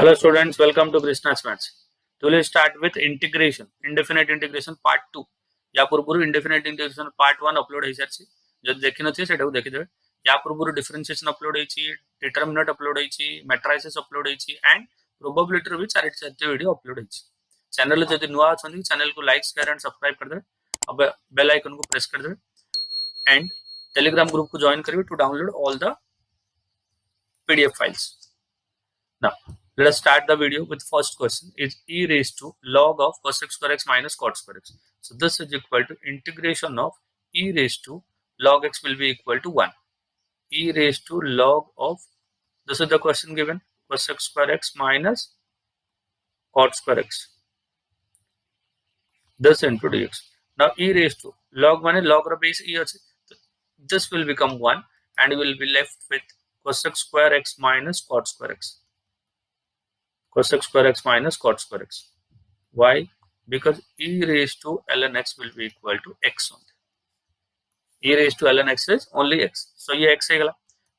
Hello students, welcome to Krishnas Maths. Today we start with integration, indefinite integration part 2. या पूर्व indefinite integration part 1 upload है sir जो देखि नथि सेटा को देखि देबे या पूर्व differentiation upload है determinant upload है matrices upload है and probability भी चार वीडियो upload है चैनल जदि नुआ अछन चैनल को लाइक शेयर एंड सब्सक्राइब कर दे अब बेल आइकन को प्रेस कर दे एंड टेलीग्राम ग्रुप को ज्वाइन करिवे to download all the PDF files. Now let us start the video with first question is e raised to log of cos x square x minus cot square x. So this is equal to integration of e raised to log x will be equal to 1. E raised to log of, this is the question given, cos x square x minus cot square x. This into dx. Now e raised to log mane log ra base e ache. This will become 1 and we will be left with cos x square x minus cot square x. Cos x square x minus cot square x. Why? Because e raised to ln x will be equal to x only. E raised to ln x is only x. So ये x है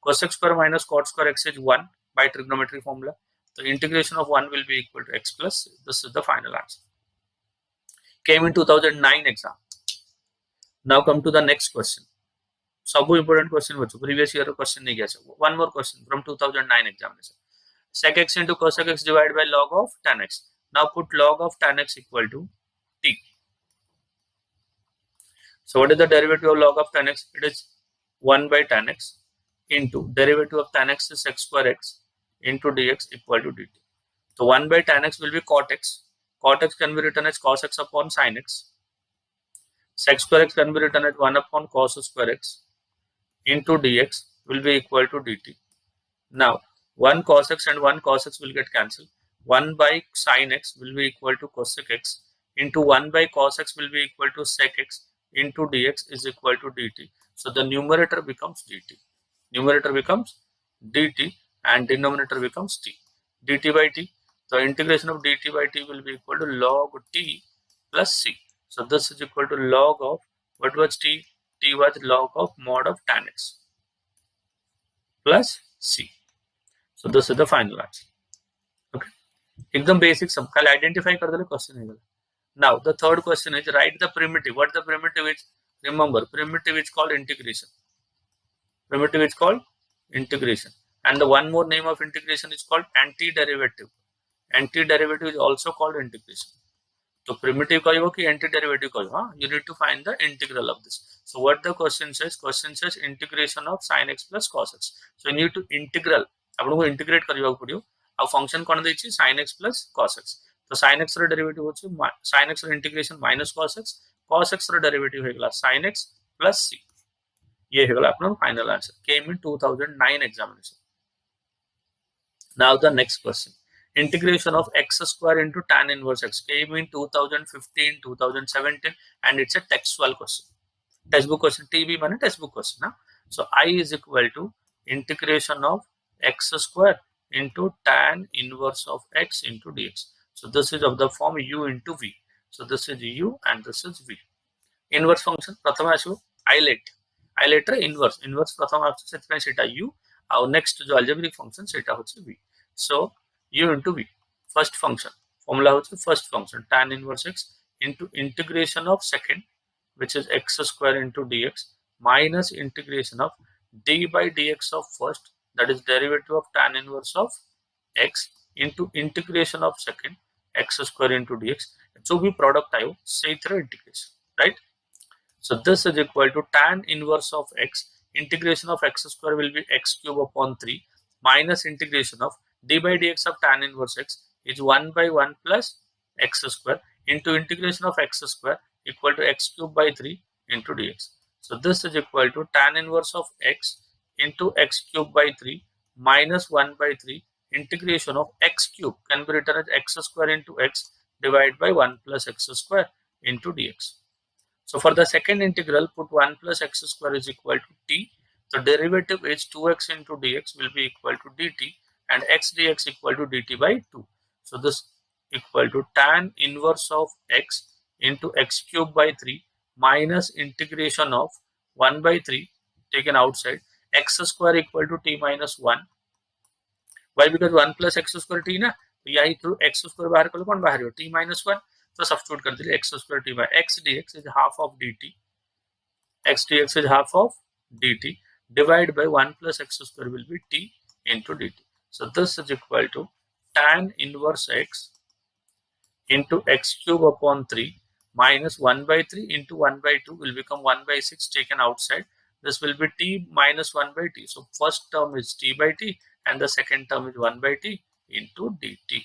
cos x square minus cot square x is 1 by trigonometry formula. So integration of 1 will be equal to x plus. This is the final answer. Came in 2009 exam. Now come to the next question. Sabu important question बच्चों. Previous year question नहीं गया. One more question from 2009 examination. Sec x into cosec x divided by log of tan x. Now put log of tan x equal to t. So what is the derivative of log of tan x? It is 1 by tan x into derivative of tan x is x square x into dx equal to dt. So 1 by tan x will be cot x. Cot x can be written as cos x upon sin x. Sec square x can be written as 1 upon cos square x into dx will be equal to dt. Now 1 cos x and 1 cos x will get cancelled. 1 by sin x will be equal to cosec x into 1 by cos x will be equal to sec x into dx is equal to dt. So the numerator becomes dt. Numerator becomes dt and denominator becomes t. dt by t. So integration of dt by t will be equal to log t plus c. So this is equal to log of, what was t? T was log of mod of tan x plus c. So this is the final answer. Okay. एकदम basic सब खाली identify कर देले question है. Now the third question is write the primitive. What the primitive is? Remember, primitive is called integration. Primitive is called integration. And the one more name of integration is called antiderivative. Antiderivative is also called integration. So primitive कहिबो कि antiderivative कहिबो. You need to find the integral of this. So what the question says? Question says integration of sin x plus cos x. So you need to integral. आपन को integrate करबा पड़ियो आ function कोन दै छी sin x plus cos x. तो sin x रो derivative होछि sin x रो इंटीग्रेशन minus cos x रो डेरिवेटिव हेगला sin x plus c. ये हेगला आपन final answer. Came in 2009 examination. Now the next question. Integration of x square into tan inverse x came in 2015, 2017 and it's a textual question. Textbook question. TB माने textbook question ना. So I is equal to integration of x square into tan inverse of x into dx. So this is of the form u into v. So this is u and this is v. Inverse function प्रथम आसो islet रे inverse प्रथम आसो सेतपय सेटा u और next जो algebraic function सेटा होछि v. So u into v. First function formula होछि first function tan inverse x into integration of second which is x square into dx minus integration of d by dx of first, that is derivative of tan inverse of x into integration of second x square into dx. जो भी product आयो से तरह integration, right? So this is equal to tan inverse of x. Integration of x square will be x cube upon 3 minus integration of d by dx of tan inverse x is 1 by 1 plus x square into integration of x square equal to x cube by 3 into dx. So this is equal to tan inverse of x into x cube by 3 minus 1 by 3 integration of x cube can be written as x square into x divided by 1 plus x square into dx. So for the second integral, put 1 plus x square is equal to t. The derivative is 2x into dx will be equal to dt and x dx equal to dt by 2. So this equal to tan inverse of x into x cube by 3 minus integration of 1 by 3 taken outside x square equal to t minus 1. Why? Because 1 plus x square t na. या x square बाहर कले कौन बाहर t minus 1 तो substitute कर दिले x square t by x dx is half of dt, x dx is half of dt divided by 1 plus x square will be t into dt. So this is equal to tan inverse x into x cube upon 3 minus 1 by 3 into 1 by 2 will become 1 by 6 taken outside. This will be t minus 1 by t. So first term is t by t and the second term is 1 by t into dt.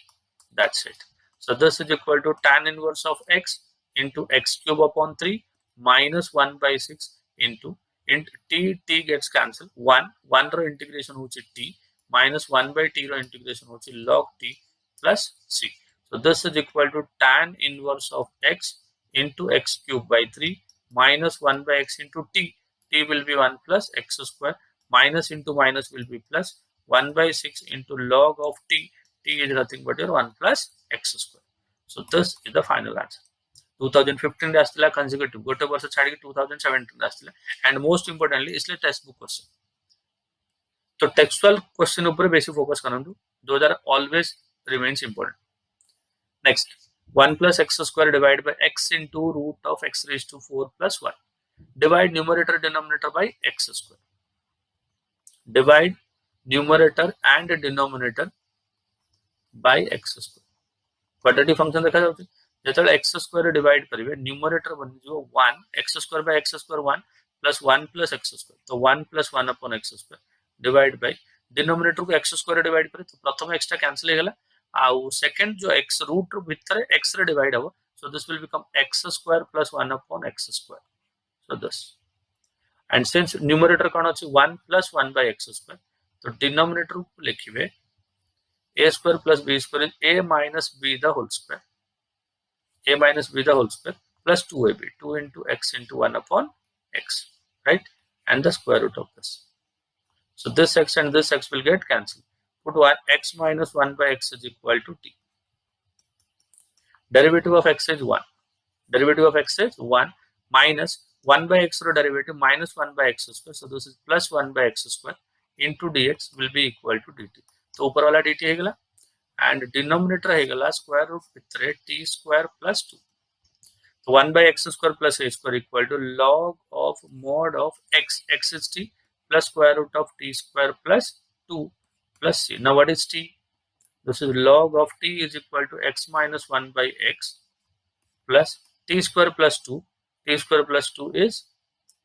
That's it. So this is equal to tan inverse of x into x cube upon 3 minus 1 by 6 into t gets cancelled. 1 ro integration hochi t minus 1 by t ro integration hochi log t plus c. So this is equal to tan inverse of x into x cube by 3 minus 1 by x into t. T will be 1 plus x square, minus into minus will be plus 1 by 6 into log of t. T is nothing but your 1 plus x square. So this is the final answer. 2015 रे आस्तिला consecutive गोटे वर्ष छाड़ी 2017 रे आस्तिला and most importantly इसलिए text book question. तो textual question ऊपर बेसी focus करंतु. Those are always remains important. Next, 1 plus x square divided by x into root of x raised to 4 plus 1. Divide numerator denominator by x square. Divide numerator and denominator by x square. Quadratic function देखा जाउछि जेतले x square divide करिवे numerator बनि जो 1 x square by x square 1 plus 1 plus x square. तो 1 plus 1 upon x square divide by denominator को x square divide करे तो प्रथम x टा कैंसिल हे गेला आउ सेकंड जो x रूट भितर x रे डिवाइड हो. So this will become x square plus 1 upon x square. So this, and since numerator कौन अछि 1 plus 1 by x square तो denominator को लिखिबे a square plus b square is a minus b the whole square, a minus b the whole square plus 2ab, 2 into x into 1 upon x, right, and the square root of this. So this x and this x will get cancelled. Put 1 x minus 1 by x is equal to t. Derivative of x is 1. Derivative of x is 1 minus 1 by x derivative minus 1 by x square. So this is plus 1 by x square into dx will be equal to dt. तो ऊपर वाला dt है गला and denominator है गला square root भितर t square plus 2. So 1 by x square plus a square equal to log of mod of x. X is t plus square root of t square plus 2 plus c. Now what is t? This is log of t is equal to x minus 1 by x plus t square plus 2. T square plus 2 is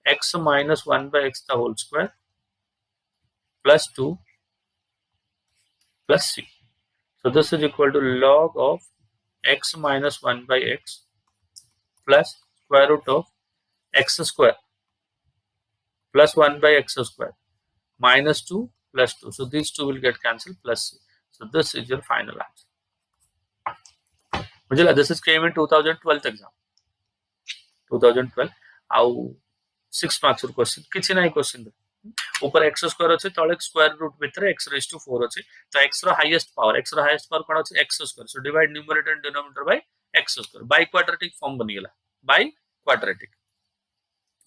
x minus 1 by x the whole square plus 2 plus c. So this is equal to log of x minus 1 by x plus square root of x square plus 1 by x square minus 2 plus 2. So these two will get cancelled plus c. So this is your final answer. This is came in 2012 exam. 2012 आउ 6 marks question किछि नाही question ऊपर x square अछि तळे square root भितर x raise to 4 अछि तो x रो highest power कोन अछि x square. So divide numerator and denominator by x square by quadratic form बनि गेला बाय क्वाड्रेटिक.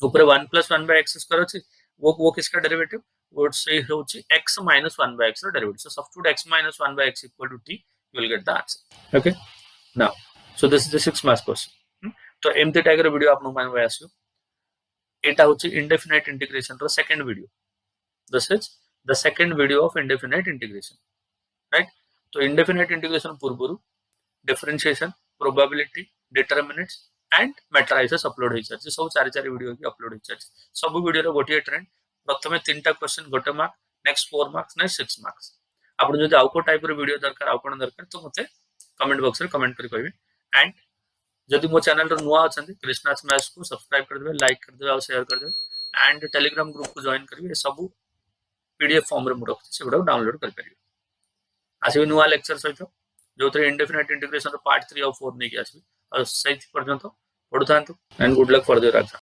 ऊपर 1 plus 1 by x स्क्वायर अछि वो किसका डेरिवेटिव वो से होछि x minus 1 by x रो derivative. So substitute x minus 1 by x equal to t, you will get the answer. Okay, now so this is the 6 marks question. तो एमती tiger video आपन मान आसियो एटा होछि indefinite integration रो second video. This is the second video of indefinite integration, right? तो indefinite integration पूर्वरु differentiation, probability, determinants and matrices upload होई छै. सब चार वीडियो की अपलोड होई छै. सब वीडियो रो गोटिए ट्रेंड प्रथमे 3टा क्वेश्चन गोटे mark, next 4 marks, next 6 marks. आपण जदि आउको टाइप रो वीडियो दरकार आपण दरकार तो मते कमेंट बॉक्स रे कमेंट करि कहबे. एंड जदि मो चैनल रो नुआ अछंती कृष्णास मैथ्स को सब्सक्राइब कर देबे, लाइक कर देबे और शेयर कर देबे एंड टेलीग्राम ग्रुप को जॉइन करिवे. सब पीडीएफ फॉर्म रे मु रखछि सेगुडा डाउनलोड कर परिबे. आसीबे नुआ लेक्चर सहित जो थरे इंडेफिनाइट इंटीग्रेशन रो पार्ट 3 और 4 नै कि आसीबे और सही पर्यंत पढुथांतु and good luck for your exam.